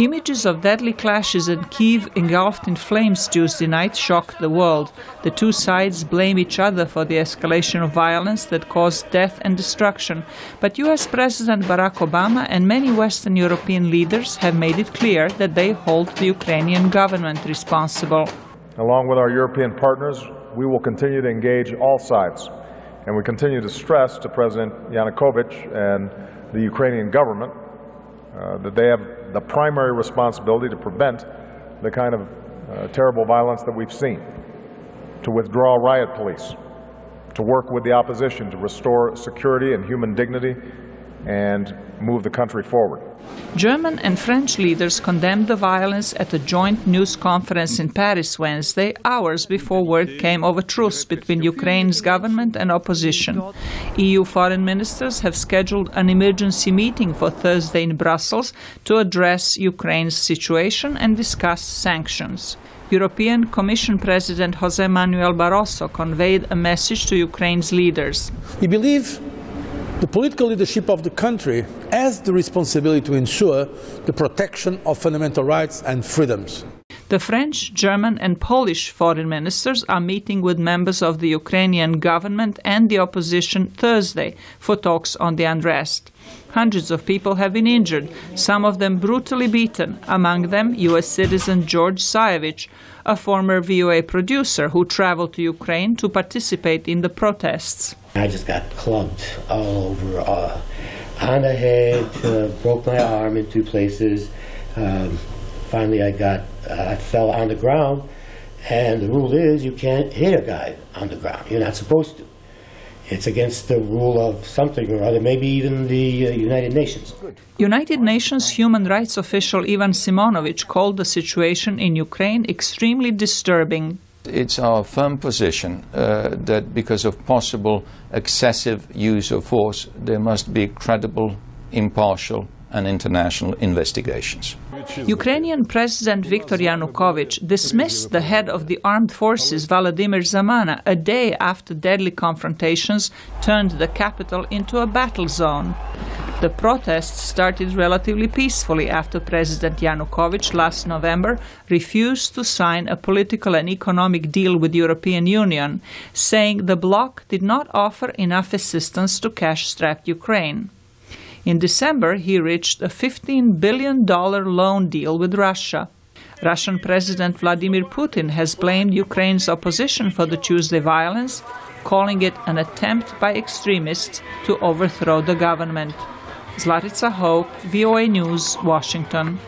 Images of deadly clashes in Kyiv engulfed in flames Tuesday night shocked the world. The two sides blame each other for the escalation of violence that caused death and destruction. But US President Barack Obama and many Western European leaders have made it clear that they hold the Ukrainian government responsible. Along with our European partners, we will continue to engage all sides. And we continue to stress to President Yanukovych and the Ukrainian government that they have the primary responsibility to prevent the kind of terrible violence that we've seen, to withdraw riot police, to work with the opposition to restore security and human dignity and move the country forward. German and French leaders condemned the violence at a joint news conference in Paris Wednesday, hours before word came of a truce between Ukraine's government and opposition. EU foreign ministers have scheduled an emergency meeting for Thursday in Brussels to address Ukraine's situation and discuss sanctions. European Commission President José Manuel Barroso conveyed a message to Ukraine's leaders. We believe the political leadership of the country has the responsibility to ensure the protection of fundamental rights and freedoms. The French, German and Polish foreign ministers are meeting with members of the Ukrainian government and the opposition Thursday for talks on the unrest. Hundreds of people have been injured, some of them brutally beaten, among them US citizen George Sayevich, a former VOA producer who traveled to Ukraine to participate in the protests. I just got clubbed all over, on the head, broke my arm in 2 places. Finally I fell on the ground, and the rule is you can't hit a guy on the ground. You're not supposed to. It's against the rule of something or other, maybe even the United Nations. United Nations human rights official Ivan Simonovic called the situation in Ukraine extremely disturbing. It's our firm position that because of possible excessive use of force, there must be credible, impartial and international investigations. Ukrainian President Viktor Yanukovych dismissed the head of the armed forces, Vladimir Zamana, a day after deadly confrontations turned the capital into a battle zone. The protests started relatively peacefully after President Yanukovych last November refused to sign a political and economic deal with the European Union, saying the bloc did not offer enough assistance to cash-strapped Ukraine. In December, he reached a $15 billion loan deal with Russia. Russian President Vladimir Putin has blamed Ukraine's opposition for the Tuesday violence, calling it an attempt by extremists to overthrow the government. Zlatica Hope, VOA News, Washington.